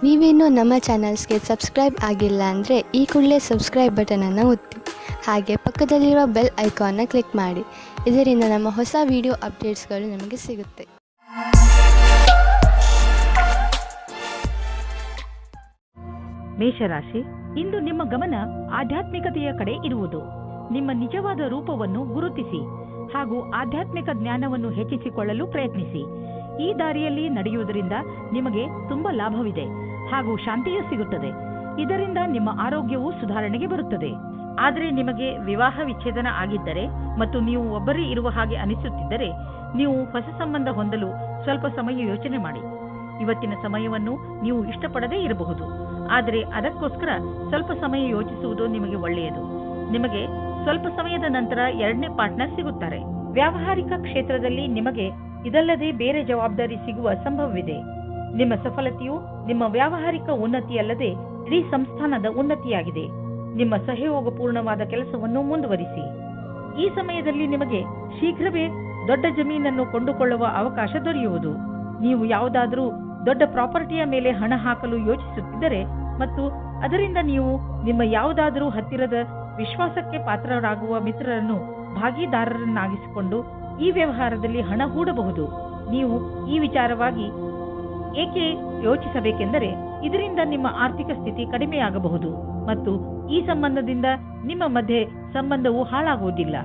ನೀವೇನೂ ನಮ್ಮ ಚಾನಲ್ಸ್ಗೆ ಸಬ್ಸ್ಕ್ರೈಬ್ ಆಗಿಲ್ಲ ಅಂದರೆ ಈ ಕೂಡಲೇ ಸಬ್ಸ್ಕ್ರೈಬ್ ಬಟನನ್ನು ಒತ್ತಿ, ಹಾಗೆ ಪಕ್ಕದಲ್ಲಿರುವ ಬೆಲ್ ಐಕಾನ್ನ ಕ್ಲಿಕ್ ಮಾಡಿ. ಇದರಿಂದ ನಮ್ಮ ಹೊಸ ವಿಡಿಯೋ ಅಪ್ಡೇಟ್ಸ್ಗಳು ನಿಮಗೆ ಸಿಗುತ್ತೆ. ಮೇಷರಾಶಿ, ಇಂದು ನಿಮ್ಮ ಗಮನ ಆಧ್ಯಾತ್ಮಿಕತೆಯ ಕಡೆ ಇರುವುದು. ನಿಮ್ಮ ನಿಜವಾದ ರೂಪವನ್ನು ಗುರುತಿಸಿ ಹಾಗೂ ಆಧ್ಯಾತ್ಮಿಕ ಜ್ಞಾನವನ್ನು ಹೆಚ್ಚಿಸಿಕೊಳ್ಳಲು ಪ್ರಯತ್ನಿಸಿ. ಈ ದಾರಿಯಲ್ಲಿ ನಡೆಯುವುದರಿಂದ ನಿಮಗೆ ತುಂಬಾ ಲಾಭವಿದೆ ಹಾಗೂ ಶಾಂತಿಯೂ ಸಿಗುತ್ತದೆ. ಇದರಿಂದ ನಿಮ್ಮ ಆರೋಗ್ಯವು ಸುಧಾರಣೆಗೆ ಬರುತ್ತದೆ. ಆದರೆ ನಿಮಗೆ ವಿವಾಹ ವಿಚ್ಛೇದನ ಆಗಿದ್ದರೆ ಮತ್ತು ನೀವು ಒಬ್ಬರೇ ಇರುವ ಹಾಗೆ ಅನಿಸುತ್ತಿದ್ದರೆ ನೀವು ಹೊಸ ಸಂಬಂಧ ಹೊಂದಲು ಸ್ವಲ್ಪ ಸಮಯ ಯೋಚನೆ ಮಾಡಿ. ಇವತ್ತಿನ ಸಮಯವನ್ನು ನೀವು ಇಷ್ಟಪಡದೇ ಇರಬಹುದು, ಆದರೆ ಅದಕ್ಕೋಸ್ಕರ ಸ್ವಲ್ಪ ಸಮಯ ಯೋಚಿಸುವುದು ನಿಮಗೆ ಒಳ್ಳೆಯದು. ನಿಮಗೆ ಸ್ವಲ್ಪ ಸಮಯದ ನಂತರ ಎರಡನೇ ಪಾರ್ಟ್ನರ್ ಸಿಗುತ್ತಾರೆ. ವ್ಯಾವಹಾರಿಕ ಕ್ಷೇತ್ರದಲ್ಲಿ ನಿಮಗೆ ಇದಲ್ಲದೆ ಬೇರೆ ಜವಾಬ್ದಾರಿ ಸಿಗುವ ಸಂಭವವಿದೆ. ನಿಮ್ಮ ಸಫಲತೆಯು ನಿಮ್ಮ ವ್ಯಾವಹಾರಿಕ ಉನ್ನತಿಯಲ್ಲದೆ ಇಡೀ ಸಂಸ್ಥಾನದ ಉನ್ನತಿಯಾಗಿದೆ. ನಿಮ್ಮ ಸಹಯೋಗಪೂರ್ಣವಾದ ಕೆಲಸವನ್ನು ಮುಂದುವರಿಸಿ. ಈ ಸಮಯದಲ್ಲಿ ನಿಮಗೆ ಶೀಘ್ರವೇ ದೊಡ್ಡ ಜಮೀನನ್ನು ಕೊಂಡುಕೊಳ್ಳುವ ಅವಕಾಶ ದೊರೆಯುವುದು. ನೀವು ಯಾವುದಾದರೂ ದೊಡ್ಡ ಪ್ರಾಪರ್ಟಿಯ ಮೇಲೆ ಹಣ ಹಾಕಲು ಯೋಚಿಸುತ್ತಿದ್ದರೆ ಮತ್ತು ಅದರಿಂದ ನೀವು ನಿಮ್ಮ ಯಾವುದಾದರೂ ಹತ್ತಿರದ ವಿಶ್ವಾಸಕ್ಕೆ ಪಾತ್ರರಾಗುವ ಮಿತ್ರರನ್ನು ಭಾಗಿದಾರರನ್ನಾಗಿಸಿಕೊಂಡು ಈ ವ್ಯವಹಾರದಲ್ಲಿ ಹಣ ಹೂಡಬಹುದು. ನೀವು ಈ ವಿಚಾರವಾಗಿ ಏಕೆ ಯೋಚಿಸಬೇಕೆಂದರೆ ಇದರಿಂದ ನಿಮ್ಮ ಆರ್ಥಿಕ ಸ್ಥಿತಿ ಕಡಿಮೆಯಾಗಬಹುದು ಮತ್ತು ಈ ಸಂಬಂಧದಿಂದ ನಿಮ್ಮ ಮಧ್ಯೆ ಸಂಬಂಧವು ಹಾಳಾಗುವುದಿಲ್ಲ.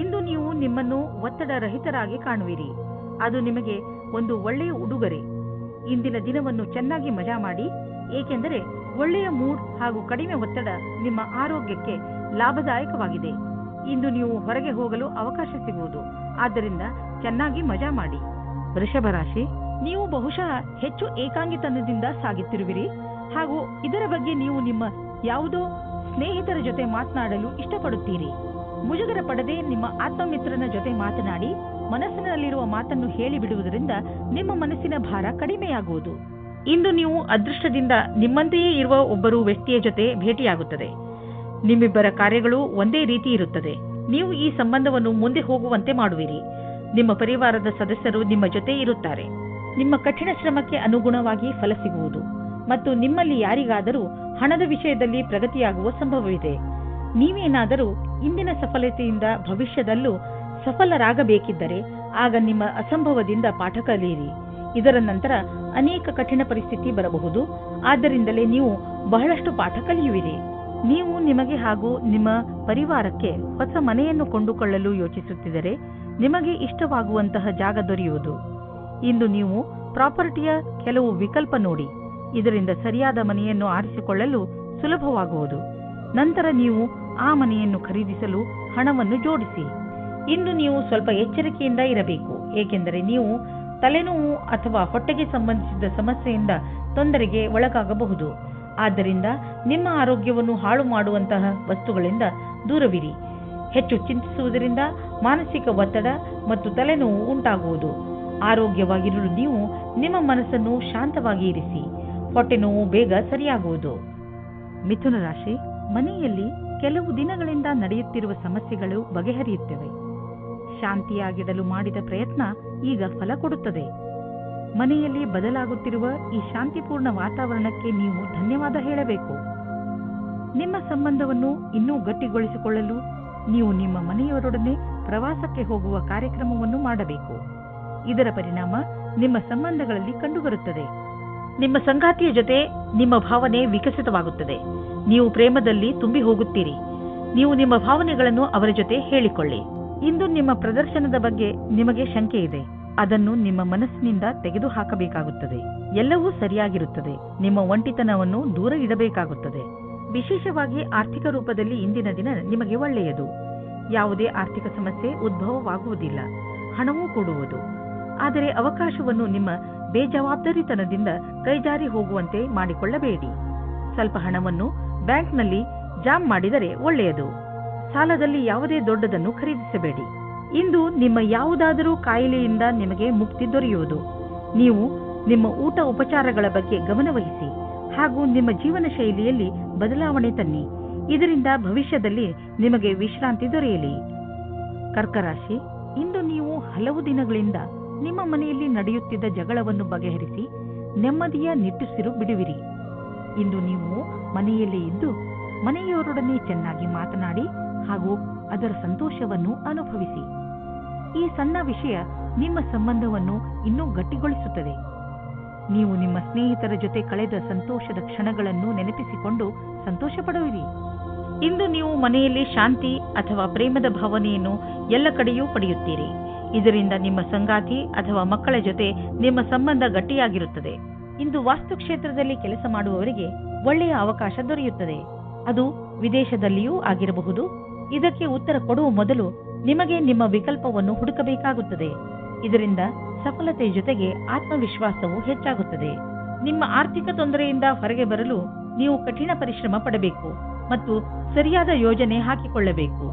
ಇಂದು ನೀವು ನಿಮ್ಮನ್ನು ಒತ್ತಡ ರಹಿತರಾಗಿ ಕಾಣುವಿರಿ. ಅದು ನಿಮಗೆ ಒಂದು ಒಳ್ಳೆಯ ಉಡುಗೊರೆ. ಇಂದಿನ ದಿನವನ್ನು ಚೆನ್ನಾಗಿ ಮಜಾ ಮಾಡಿ, ಏಕೆಂದರೆ ಒಳ್ಳೆಯ ಮೂಡ್ ಹಾಗೂ ಕಡಿಮೆ ಒತ್ತಡ ನಿಮ್ಮ ಆರೋಗ್ಯಕ್ಕೆ ಲಾಭದಾಯಕವಾಗಿದೆ. ಇಂದು ನೀವು ಹೊರಗೆ ಹೋಗಲು ಅವಕಾಶ ಸಿಗುವುದು, ಆದ್ದರಿಂದ ಚೆನ್ನಾಗಿ ಮಜಾ ಮಾಡಿ. ವೃಷಭ ರಾಶಿ, ನೀವು ಬಹುಶಃ ಹೆಚ್ಚು ಏಕಾಂಗಿತನದಿಂದ ಸಾಗುತ್ತಿರುವಿರಿ ಹಾಗೂ ಇದರ ಬಗ್ಗೆ ನೀವು ನಿಮ್ಮ ಯಾವುದೋ ಸ್ನೇಹಿತರ ಜೊತೆ ಮಾತನಾಡಲು ಇಷ್ಟಪಡುತ್ತೀರಿ. ಮುಜುಗರ ಪಡದೆ ನಿಮ್ಮ ಆತ್ಮಮಿತ್ರನ ಜೊತೆ ಮಾತನಾಡಿ ಮನಸ್ಸಿನಲ್ಲಿರುವ ಮಾತನ್ನು ಹೇಳಿಬಿಡುವುದರಿಂದ ನಿಮ್ಮ ಮನಸ್ಸಿನ ಭಾರ ಕಡಿಮೆಯಾಗುವುದು. ಇಂದು ನೀವು ಅದೃಷ್ಟದಿಂದ ನಿಮ್ಮಂತೆಯೇ ಇರುವ ಒಬ್ಬರು ವ್ಯಕ್ತಿಯ ಜೊತೆ ಭೇಟಿಯಾಗುತ್ತದೆ. ನಿಮ್ಮಿಬ್ಬರ ಕಾರ್ಯಗಳು ಒಂದೇ ರೀತಿ ಇರುತ್ತದೆ. ನೀವು ಈ ಸಂಬಂಧವನ್ನು ಮುಂದೆ ಹೋಗುವಂತೆ ಮಾಡುವಿರಿ. ನಿಮ್ಮ ಪರಿವಾರದ ಸದಸ್ಯರು ನಿಮ್ಮ ಜೊತೆ ಇರುತ್ತಾರೆ. ನಿಮ್ಮ ಕಠಿಣ ಶ್ರಮಕ್ಕೆ ಅನುಗುಣವಾಗಿ ಫಲ ಸಿಗುವುದು ಮತ್ತು ನಿಮ್ಮಲ್ಲಿ ಯಾರಿಗಾದರೂ ಹಣದ ವಿಷಯದಲ್ಲಿ ಪ್ರಗತಿಯಾಗುವ ಸಂಭವವಿದೆ. ನೀವೇನಾದರೂ ಇಂದಿನ ಸಫಲತೆಯಿಂದ ಭವಿಷ್ಯದಲ್ಲೂ ಸಫಲರಾಗಬೇಕಿದ್ದರೆ ಆಗ ನಿಮ್ಮ ಅಸಂಭವದಿಂದ ಪಾಠ ಕಲಿಯಿರಿ. ಇದರ ನಂತರ ಅನೇಕ ಕಠಿಣ ಪರಿಸ್ಥಿತಿ ಬರಬಹುದು. ಆದ್ದರಿಂದಲೇ ನೀವು ಬಹಳಷ್ಟು ಪಾಠ ಕಲಿಯುವಿರಿ. ನೀವು ನಿಮಗೆ ಹಾಗೂ ನಿಮ್ಮ ಪರಿವಾರಕ್ಕೆ ಹೊಸ ಮನೆಯನ್ನು ಕೊಂಡುಕೊಳ್ಳಲು ಯೋಚಿಸುತ್ತಿದ್ದರೆ ನಿಮಗೆ ಇಷ್ಟವಾಗುವಂತಹ ಜಾಗ ದೊರೆಯುವುದು. ಇಂದು ನೀವು ಪ್ರಾಪರ್ಟಿಯ ಕೆಲವು ವಿಕಲ್ಪ ನೋಡಿ. ಇದರಿಂದ ಸರಿಯಾದ ಮನೆಯನ್ನು ಆರಿಸಿಕೊಳ್ಳಲು ಸುಲಭವಾಗುವುದು. ನಂತರ ನೀವು ಆ ಮನೆಯನ್ನು ಖರೀದಿಸಲು ಹಣವನ್ನು ಜೋಡಿಸಿ. ಇಂದು ನೀವು ಸ್ವಲ್ಪ ಎಚ್ಚರಿಕೆಯಿಂದ ಇರಬೇಕು, ಏಕೆಂದರೆ ನೀವು ತಲೆನೋವು ಅಥವಾ ಹೊಟ್ಟೆಗೆ ಸಂಬಂಧಿಸಿದ ಸಮಸ್ಯೆಯಿಂದ ತೊಂದರೆಗೆ ಒಳಗಾಗಬಹುದು. ಆದ್ದರಿಂದ ನಿಮ್ಮ ಆರೋಗ್ಯವನ್ನು ಹಾಳು ಮಾಡುವಂತಹ ವಸ್ತುಗಳಿಂದ ದೂರವಿರಿ. ಹೆಚ್ಚು ಚಿಂತಿಸುವುದರಿಂದ ಮಾನಸಿಕ ಒತ್ತಡ ಮತ್ತು ತಲೆನೋವು ಉಂಟಾಗುವುದು. ಆರೋಗ್ಯವಾಗಿರಲು ನೀವು ನಿಮ್ಮ ಮನಸ್ಸನ್ನು ಶಾಂತವಾಗಿ ಇರಿಸಿ. ಹೊಟ್ಟೆ ನೋವು ಬೇಗ ಸರಿಯಾಗುವುದು. ಮಿಥುನ ರಾಶಿ, ಮನೆಯಲ್ಲಿ ಕೆಲವು ದಿನಗಳಿಂದ ನಡೆಯುತ್ತಿರುವ ಸಮಸ್ಯೆಗಳು ಬಗೆಹರಿಯುತ್ತವೆ. ಶಾಂತಿಯಾಗಿಡಲು ಮಾಡಿದ ಪ್ರಯತ್ನ ಈಗ ಫಲ ಕೊಡುತ್ತದೆ. ಮನೆಯಲ್ಲಿ ಬದಲಾಗುತ್ತಿರುವ ಈ ಶಾಂತಿಪೂರ್ಣ ವಾತಾವರಣಕ್ಕೆ ನೀವು ಧನ್ಯವಾದ ಹೇಳಬೇಕು. ನಿಮ್ಮ ಸಂಬಂಧವನ್ನು ಇನ್ನೂ ಗಟ್ಟಿಗೊಳಿಸಿಕೊಳ್ಳಲು ನೀವು ನಿಮ್ಮ ಮನೆಯವರೊಡನೆ ಪ್ರವಾಸಕ್ಕೆ ಹೋಗುವ ಕಾರ್ಯಕ್ರಮವನ್ನು ಮಾಡಬೇಕು. ಇದರ ಪರಿಣಾಮ ನಿಮ್ಮ ಸಂಬಂಧಗಳಲ್ಲಿ ಕಂಡುಬರುತ್ತದೆ. ನಿಮ್ಮ ಸಂಗಾತಿಯ ಜೊತೆ ನಿಮ್ಮ ಭಾವನೆ ವಿಕಸಿತವಾಗುತ್ತದೆ. ನೀವು ಪ್ರೇಮದಲ್ಲಿ ತುಂಬಿ ಹೋಗುತ್ತೀರಿ. ನೀವು ನಿಮ್ಮ ಭಾವನೆಗಳನ್ನು ಅವರ ಜೊತೆ ಹೇಳಿಕೊಳ್ಳಿ. ಇಂದು ನಿಮ್ಮ ಪ್ರದರ್ಶನದ ಬಗ್ಗೆ ನಿಮಗೆ ಶಂಕೆ ಇದೆ. ಅದನ್ನು ನಿಮ್ಮ ಮನಸ್ಸಿನಿಂದ ತೆಗೆದುಹಾಕಬೇಕಾಗುತ್ತದೆ. ಎಲ್ಲವೂ ಸರಿಯಾಗಿರುತ್ತದೆ. ನಿಮ್ಮ ಒಂಟಿತನವನ್ನು ದೂರ ಇಡಬೇಕಾಗುತ್ತದೆ. ವಿಶೇಷವಾಗಿ ಆರ್ಥಿಕ ರೂಪದಲ್ಲಿ ಇಂದಿನ ದಿನ ನಿಮಗೆ ಒಳ್ಳೆಯದು. ಯಾವುದೇ ಆರ್ಥಿಕ ಸಮಸ್ಯೆ ಉದ್ಭವವಾಗುವುದಿಲ್ಲ. ಹಣವೂ ಕೊಡುವುದು. ಆದರೆ ಅವಕಾಶವನ್ನು ನಿಮ್ಮ ಬೇಜವಾಬ್ದಾರಿತನದಿಂದ ಕೈಜಾರಿ ಹೋಗುವಂತೆ ಮಾಡಿಕೊಳ್ಳಬೇಡಿ. ಸ್ವಲ್ಪ ಹಣವನ್ನು ಬ್ಯಾಂಕ್ನಲ್ಲಿ ಜಾಮ್ ಮಾಡಿದರೆ ಒಳ್ಳೆಯದು. ಸಾಲದಲ್ಲಿ ಯಾವುದೇ ದೊಡ್ಡದನ್ನು ಖರೀದಿಸಬೇಡಿ. ಇಂದು ನಿಮ್ಮ ಯಾವುದಾದರೂ ಕಾಯಿಲೆಯಿಂದ ನಿಮಗೆ ಮುಕ್ತಿ ದೊರೆಯುವುದು. ನೀವು ನಿಮ್ಮ ಊಟ ಉಪಚಾರಗಳ ಬಗ್ಗೆ ಗಮನವಹಿಸಿ ಹಾಗೂ ನಿಮ್ಮ ಜೀವನ ಶೈಲಿಯಲ್ಲಿ ಬದಲಾವಣೆ ತನ್ನಿ. ಇದರಿಂದ ಭವಿಷ್ಯದಲ್ಲಿ ನಿಮಗೆ ವಿಶ್ರಾಂತಿ ದೊರೆಯಲಿ. ಕರ್ಕರಾಶಿ, ಇಂದು ನೀವು ಹಲವು ದಿನಗಳಿಂದ ನಿಮ್ಮ ಮನೆಯಲ್ಲಿ ನಡೆಯುತ್ತಿದ್ದ ಜಗಳವನ್ನು ಬಗೆಹರಿಸಿ ನೆಮ್ಮದಿಯ ನಿಟ್ಟುಸಿರು ಬಿಡುವಿರಿ. ಇಂದು ನೀವು ಮನೆಯಲ್ಲೇ ಇದ್ದು ಮನೆಯವರೊಡನೆ ಚೆನ್ನಾಗಿ ಮಾತನಾಡಿ ಹಾಗೂ ಅದರ ಸಂತೋಷವನ್ನು ಅನುಭವಿಸಿ. ಈ ಸಣ್ಣ ವಿಷಯ ನಿಮ್ಮ ಸಂಬಂಧವನ್ನು ಇನ್ನೂ ಗಟ್ಟಿಗೊಳಿಸುತ್ತದೆ. ನೀವು ನಿಮ್ಮ ಸ್ನೇಹಿತರ ಜೊತೆ ಕಳೆದ ಸಂತೋಷದ ಕ್ಷಣಗಳನ್ನು ನೆನಪಿಸಿಕೊಂಡು ಸಂತೋಷ ಪಡುವಿರಿ. ಇಂದು ನೀವು ಮನೆಯಲ್ಲಿ ಶಾಂತಿ ಅಥವಾ ಪ್ರೇಮದ ಭಾವನೆಯನ್ನು ಎಲ್ಲ ಕಡೆಯೂ ಪಡೆಯುತ್ತೀರಿ. ಇದರಿಂದ ನಿಮ್ಮ ಸಂಗಾತಿ ಅಥವಾ ಮಕ್ಕಳ ಜೊತೆ ನಿಮ್ಮ ಸಂಬಂಧ ಗಟ್ಟಿಯಾಗಿರುತ್ತದೆ. ಇಂದು ವಾಸ್ತುಕ್ಷೇತ್ರದಲ್ಲಿ ಕೆಲಸ ಮಾಡುವವರಿಗೆ ಒಳ್ಳೆಯ ಅವಕಾಶ ದೊರೆಯುತ್ತದೆ. ಅದು ವಿದೇಶದಲ್ಲಿಯೂ ಆಗಿರಬಹುದು. ಇದಕ್ಕೆ ಉತ್ತರ ಕೊಡುವ ಮೊದಲು ನಿಮಗೆ ನಿಮ್ಮ ವಿಕಲ್ಪವನ್ನು ಹುಡುಕಬೇಕಾಗುತ್ತದೆ. ಇದರಿಂದ ಸಫಲತೆಯ ಜೊತೆಗೆ ಆತ್ಮವಿಶ್ವಾಸವು ಹೆಚ್ಚಾಗುತ್ತದೆ. ನಿಮ್ಮ ಆರ್ಥಿಕ ತೊಂದರೆಯಿಂದ ಹೊರಗೆ ಬರಲು ನೀವು ಕಠಿಣ ಪರಿಶ್ರಮ ಪಡಬೇಕು ಮತ್ತು ಸರಿಯಾದ ಯೋಜನೆ ಹಾಕಿಕೊಳ್ಳಬೇಕು.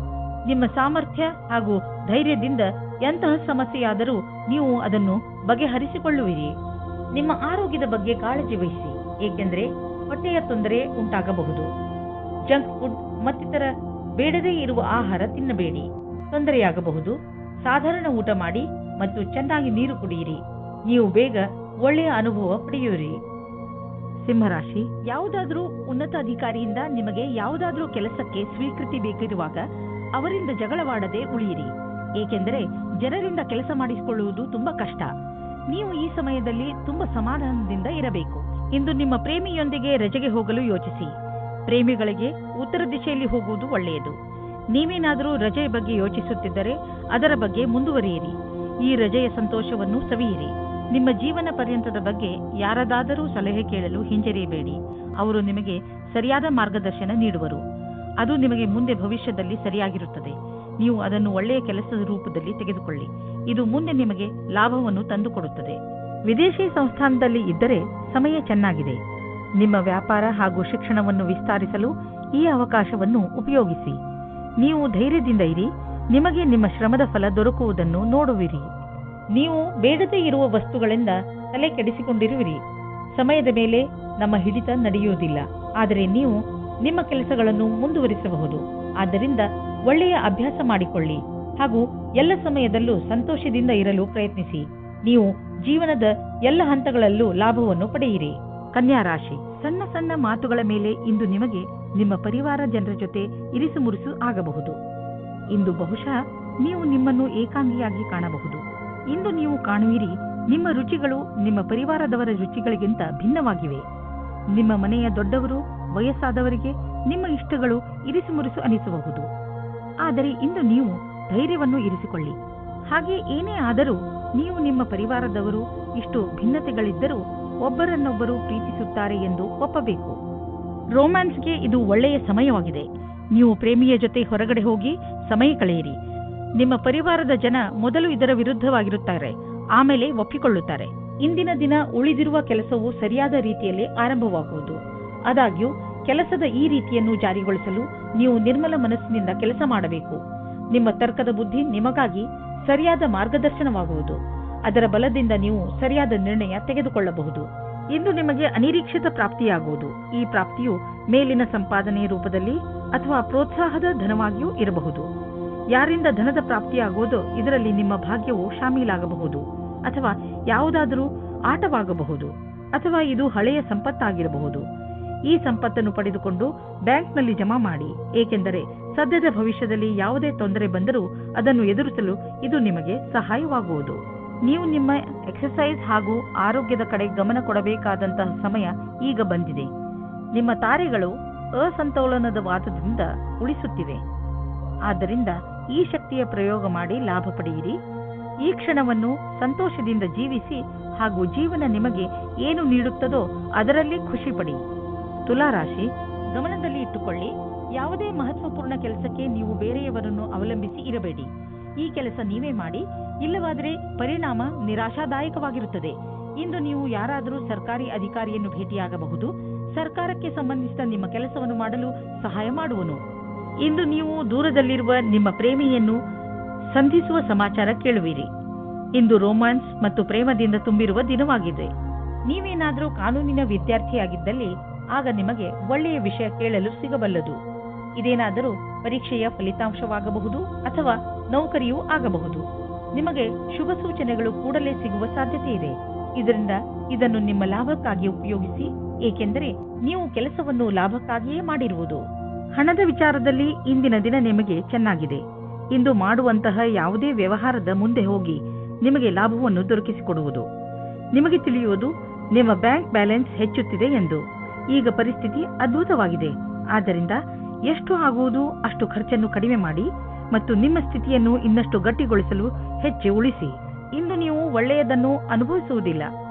ನಿಮ್ಮ ಸಾಮರ್ಥ್ಯ ಹಾಗೂ ಧೈರ್ಯದಿಂದ ಎಂತಹ ಸಮಸ್ಯೆಯಾದರೂ ನೀವು ಅದನ್ನು ಬಗೆಹರಿಸಿಕೊಳ್ಳುವಿರಿ. ನಿಮ್ಮ ಆರೋಗ್ಯದ ಬಗ್ಗೆ ಕಾಳಜಿ ವಹಿಸಿ, ಏಕೆಂದರೆ ಹೊಟ್ಟೆಯ ತೊಂದರೆ ಉಂಟಾಗಬಹುದು. ಜಂಕ್ ಫುಡ್ ಮತ್ತಿತರ ಬೇಡದೇ ಇರುವ ಆಹಾರ ತಿನ್ನಬೇಡಿ, ತೊಂದರೆಯಾಗಬಹುದು. ಸಾಧಾರಣ ಊಟ ಮಾಡಿ ಮತ್ತು ಚೆನ್ನಾಗಿ ನೀರು ಕುಡಿಯಿರಿ. ನೀವು ಬೇಗ ಒಳ್ಳೆಯ ಅನುಭವ ಪಡೆಯುವಿರಿ. ಸಿಂಹರಾಶಿ, ಯಾವುದಾದ್ರೂ ಉನ್ನತ ಅಧಿಕಾರಿಯಿಂದ ನಿಮಗೆ ಯಾವುದಾದ್ರೂ ಕೆಲಸಕ್ಕೆ ಸ್ವೀಕೃತಿ ಬೇಕಿರುವಾಗ ಅವರಿಂದ ಜಗಳವಾಡದೆ ಉಳಿಯಿರಿ, ಏಕೆಂದರೆ ಜನರಿಂದ ಕೆಲಸ ಮಾಡಿಸಿಕೊಳ್ಳುವುದು ತುಂಬಾ ಕಷ್ಟ. ನೀವು ಈ ಸಮಯದಲ್ಲಿ ತುಂಬಾ ಸಮಾಧಾನದಿಂದ ಇರಬೇಕು. ಇಂದು ನಿಮ್ಮ ಪ್ರೇಮಿಯೊಂದಿಗೆ ರಜೆಗೆ ಹೋಗಲು ಯೋಚಿಸಿ. ಪ್ರೇಮಿಗಳಿಗೆ ಉತ್ತರ ದಿಶೆಯಲ್ಲಿ ಹೋಗುವುದು ಒಳ್ಳೆಯದು. ನೀವೇನಾದರೂ ರಜೆಯ ಬಗ್ಗೆ ಯೋಚಿಸುತ್ತಿದ್ದರೆ ಅದರ ಬಗ್ಗೆ ಮುಂದುವರಿಯಿರಿ. ಈ ರಜೆಯ ಸಂತೋಷವನ್ನು ಸವಿಯಿರಿ. ನಿಮ್ಮ ಜೀವನ ಪರ್ಯಂತದ ಬಗ್ಗೆ ಯಾರದಾದರೂ ಸಲಹೆ ಕೇಳಲು ಹಿಂಜರಿಯಬೇಡಿ. ಅವರು ನಿಮಗೆ ಸರಿಯಾದ ಮಾರ್ಗದರ್ಶನ ನೀಡುವರು. ಅದು ನಿಮಗೆ ಮುಂದೆ ಭವಿಷ್ಯದಲ್ಲಿ ಸರಿಯಾಗಿರುತ್ತದೆ. ನೀವು ಅದನ್ನು ಒಳ್ಳೆಯ ಕೆಲಸದ ರೂಪದಲ್ಲಿ ತೆಗೆದುಕೊಳ್ಳಿ. ಇದು ಮುಂದೆ ನಿಮಗೆ ಲಾಭವನ್ನು ತಂದುಕೊಡುತ್ತದೆ. ವಿದೇಶಿ ಸಂಸ್ಥಾನದಲ್ಲಿ ಇದ್ದರೆ ಸಮಯ ಚೆನ್ನಾಗಿದೆ. ನಿಮ್ಮ ವ್ಯಾಪಾರ ಹಾಗೂ ಶಿಕ್ಷಣವನ್ನು ವಿಸ್ತರಿಸಲು ಈ ಅವಕಾಶವನ್ನು ಉಪಯೋಗಿಸಿ. ನೀವು ಧೈರ್ಯದಿಂದ ಇರಿ. ನಿಮಗೆ ನಿಮ್ಮ ಶ್ರಮದ ಫಲ ದೊರಕುವುದನ್ನು ನೋಡುವಿರಿ. ನೀವು ಬೇಡದೇ ಇರುವ ವಸ್ತುಗಳಿಂದ ತಲೆ ಕೆಡಿಸಿಕೊಂಡಿರುವಿರಿ. ಸಮಯದ ಮೇಲೆ ನಮ್ಮ ಹಿಡಿತ ನಡೆಯುವುದಿಲ್ಲ, ಆದರೆ ನೀವು ನಿಮ್ಮ ಕೆಲಸಗಳನ್ನು ಮುಂದುವರಿಸಬಹುದು. ಆದ್ದರಿಂದ ಒಳ್ಳೆಯ ಅಭ್ಯಾಸ ಮಾಡಿಕೊಳ್ಳಿ ಹಾಗೂ ಎಲ್ಲ ಸಮಯದಲ್ಲೂ ಸಂತೋಷದಿಂದ ಇರಲು ಪ್ರಯತ್ನಿಸಿ. ನೀವು ಜೀವನದ ಎಲ್ಲ ಹಂತಗಳಲ್ಲೂ ಲಾಭವನ್ನು ಪಡೆಯಿರಿ. ಕನ್ಯಾ ರಾಶಿ, ಸಣ್ಣ ಸಣ್ಣ ಮಾತುಗಳ ಮೇಲೆ ಇಂದು ನಿಮಗೆ ನಿಮ್ಮ ಪರಿವಾರ ಜನರ ಜೊತೆ ಇರಿಸು ಮುರಿಸು ಆಗಬಹುದು. ಇಂದು ಬಹುಶಃ ನೀವು ನಿಮ್ಮನ್ನು ಏಕಾಂಗಿಯಾಗಿ ಕಾಣಬಹುದು. ಇಂದು ನೀವು ಕಾಣುವಿರಿ, ನಿಮ್ಮ ರುಚಿಗಳು ನಿಮ್ಮ ಪರಿವಾರದವರ ರುಚಿಗಳಿಗಿಂತ ಭಿನ್ನವಾಗಿವೆ. ನಿಮ್ಮ ಮನೆಯ ದೊಡ್ಡವರು, ವಯಸ್ಸಾದವರಿಗೆ ನಿಮ್ಮ ಇಷ್ಟಗಳು ಇರಿಸು ಮುರಿಸು ಅನಿಸಬಹುದು. ಆದರೆ ಇಂದು ನೀವು ಧೈರ್ಯವನ್ನು ಇರಿಸಿಕೊಳ್ಳಿ. ಹಾಗೆ ಏನೇ ಆದರೂ ನೀವು ನಿಮ್ಮ ಪರಿವಾರದವರು ಇಷ್ಟು ಭಿನ್ನತೆಗಳಿದ್ದರೂ ಒಬ್ಬರನ್ನೊಬ್ಬರು ಪ್ರೀತಿಸುತ್ತಾರೆ ಎಂದು ಒಪ್ಪಬೇಕು. ರೋಮ್ಯಾನ್ಸ್ಗೆ ಇದು ಒಳ್ಳೆಯ ಸಮಯವಾಗಿದೆ. ನೀವು ಪ್ರೇಮಿಯ ಜೊತೆ ಹೊರಗಡೆ ಹೋಗಿ ಸಮಯ ಕಳೆಯಿರಿ. ನಿಮ್ಮ ಪರಿವಾರದ ಜನ ಮೊದಲು ಇದರ ವಿರುದ್ಧವಾಗಿರುತ್ತಾರೆ, ಆಮೇಲೆ ಒಪ್ಪಿಕೊಳ್ಳುತ್ತಾರೆ. ಇಂದಿನ ದಿನ ಉಳಿದಿರುವ ಕೆಲಸವು ಸರಿಯಾದ ರೀತಿಯಲ್ಲಿ ಆರಂಭವಾಗುವುದು. ಆದಾಗ್ಯೂ ಕೆಲಸದ ಈ ರೀತಿಯನ್ನು ಜಾರಿಗೊಳಿಸಲು ನೀವು ನಿರ್ಮಲ ಮನಸ್ಸಿನಿಂದ ಕೆಲಸ ಮಾಡಬೇಕು. ನಿಮ್ಮ ತರ್ಕದ ಬುದ್ಧಿ ನಿಮಗಾಗಿ ಸರಿಯಾದ ಮಾರ್ಗದರ್ಶನವಾಗುವುದು. ಅದರ ಬಲದಿಂದ ನೀವು ಸರಿಯಾದ ನಿರ್ಣಯ ತೆಗೆದುಕೊಳ್ಳಬಹುದು. ಇಂದು ನಿಮಗೆ ಅನಿರೀಕ್ಷಿತ ಪ್ರಾಪ್ತಿಯಾಗುವುದು. ಈ ಪ್ರಾಪ್ತಿಯು ಮೇಲಿನ ಸಂಪಾದನೆಯ ರೂಪದಲ್ಲಿ ಅಥವಾ ಪ್ರೋತ್ಸಾಹದ ಧನವಾಗಿಯೂ ಇರಬಹುದು. ಯಾರಿಂದ ಧನದ ಪ್ರಾಪ್ತಿಯಾಗುವುದೋ ಇದರಲ್ಲಿ ನಿಮ್ಮ ಭಾಗ್ಯವು ಶಾಮೀಲಾಗಬಹುದು, ಅಥವಾ ಯಾವುದಾದರೂ ಆಟವಾಗಬಹುದು, ಅಥವಾ ಇದು ಹಳೆಯ ಸಂಪತ್ತಾಗಿರಬಹುದು. ಈ ಸಂಪತ್ತನ್ನು ಪಡೆದುಕೊಂಡು ಬ್ಯಾಂಕ್ನಲ್ಲಿ ಜಮಾ ಮಾಡಿ, ಏಕೆಂದರೆ ಸದ್ಯದ ಭವಿಷ್ಯದಲ್ಲಿ ಯಾವುದೇ ತೊಂದರೆ ಬಂದರೂ ಅದನ್ನು ಎದುರಿಸಲು ಇದು ನಿಮಗೆ ಸಹಾಯವಾಗುವುದು. ನೀವು ನಿಮ್ಮ ಎಕ್ಸರ್ಸೈಸ್ ಹಾಗೂ ಆರೋಗ್ಯದ ಕಡೆ ಗಮನ ಕೊಡಬೇಕಾದಂತಹ ಸಮಯ ಈಗ ಬಂದಿದೆ. ನಿಮ್ಮ ತಾರೆಗಳು ಅಸಂತೋಲನದ ವಾದದಿಂದ ಉಳಿಸುತ್ತಿವೆ. ಆದ್ದರಿಂದ ಈ ಶಕ್ತಿಯ ಪ್ರಯೋಗ ಮಾಡಿ ಲಾಭ ಪಡೆಯಿರಿ. ಈ ಕ್ಷಣವನ್ನು ಸಂತೋಷದಿಂದ ಜೀವಿಸಿ ಹಾಗೂ ಜೀವನ ನಿಮಗೆ ಏನು ನೀಡುತ್ತದೋ ಅದರಲ್ಲಿ ಖುಷಿ ಪಡಿ. ತುಲಾರಾಶಿ, ಗಮನದಲ್ಲಿ ಇಟ್ಟುಕೊಳ್ಳಿ, ಯಾವುದೇ ಮಹತ್ವಪೂರ್ಣ ಕೆಲಸಕ್ಕೆ ನೀವು ಬೇರೆಯವರನ್ನು ಅವಲಂಬಿಸಿ ಇರಬೇಡಿ. ಈ ಕೆಲಸ ನೀವೇ ಮಾಡಿ, ಇಲ್ಲವಾದರೆ ಪರಿಣಾಮ ನಿರಾಶಾದಾಯಕವಾಗಿರುತ್ತದೆ. ಇಂದು ನೀವು ಯಾರಾದರೂ ಸರ್ಕಾರಿ ಅಧಿಕಾರಿಯನ್ನು ಭೇಟಿಯಾಗಬಹುದು. ಸರ್ಕಾರಕ್ಕೆ ಸಂಬಂಧಿಸಿದ ನಿಮ್ಮ ಕೆಲಸವನ್ನು ಮಾಡಲು ಸಹಾಯ ಮಾಡುವನು. ಇಂದು ನೀವು ದೂರದಲ್ಲಿರುವ ನಿಮ್ಮ ಪ್ರೇಮಿಯನ್ನು ಸಂಧಿಸುವ ಸಮಾಚಾರ ಕೇಳುವಿರಿ. ಇಂದು ರೋಮ್ಯಾನ್ಸ್ ಮತ್ತು ಪ್ರೇಮದಿಂದ ತುಂಬಿರುವ ದಿನವಾಗಿದೆ. ನೀವೇನಾದರೂ ಕಾನೂನಿನ ವಿದ್ಯಾರ್ಥಿಯಾಗಿದ್ದಲ್ಲಿ ಆಗ ನಿಮಗೆ ಒಳ್ಳೆಯ ವಿಷಯ ಕೇಳಲು ಸಿಗಬಲ್ಲದು. ಇದೇನಾದರೂ ಪರೀಕ್ಷೆಯ ಫಲಿತಾಂಶವಾಗಬಹುದು ಅಥವಾ ನೌಕರಿಯೂ ಆಗಬಹುದು. ನಿಮಗೆ ಶುಭ ಸೂಚನೆಗಳು ಕೂಡಲೇ ಸಿಗುವ ಸಾಧ್ಯತೆ ಇದೆ. ಇದನ್ನು ನಿಮ್ಮ ಲಾಭಕ್ಕಾಗಿ ಉಪಯೋಗಿಸಿ, ಏಕೆಂದರೆ ನೀವು ಕೆಲಸವನ್ನು ಲಾಭಕ್ಕಾಗಿಯೇ ಮಾಡಿರುವುದು. ಹಣದ ವಿಚಾರದಲ್ಲಿ ಇಂದಿನ ದಿನ ನಿಮಗೆ ಚೆನ್ನಾಗಿದೆ. ಇಂದು ಮಾಡುವಂತಹ ಯಾವುದೇ ವ್ಯವಹಾರದ ಮುಂದೆ ಹೋಗಿ ನಿಮಗೆ ಲಾಭವನ್ನು ದೊರಕಿಸಿಕೊಡುವುದು. ನಿಮಗೆ ತಿಳಿಯುವುದು ನಿಮ್ಮ ಬ್ಯಾಂಕ್ ಬ್ಯಾಲೆನ್ಸ್ ಹೆಚ್ಚುತ್ತಿದೆ ಎಂದು. ಈಗ ಪರಿಸ್ಥಿತಿ ಅದ್ಭುತವಾಗಿದೆ. ಆದ್ದರಿಂದ ಎಷ್ಟು ಆಗುವುದು ಅಷ್ಟು ಖರ್ಚನ್ನು ಕಡಿಮೆ ಮಾಡಿ ಮತ್ತು ನಿಮ್ಮ ಸ್ಥಿತಿಯನ್ನು ಇನ್ನಷ್ಟು ಗಟ್ಟಿಗೊಳಿಸಲು ಹೆಚ್ಚು ಉಳಿಸಿ. ಇಂದು ನೀವು ಒಳ್ಳೆಯದನ್ನು ಅನುಭವಿಸುವುದಿಲ್ಲ.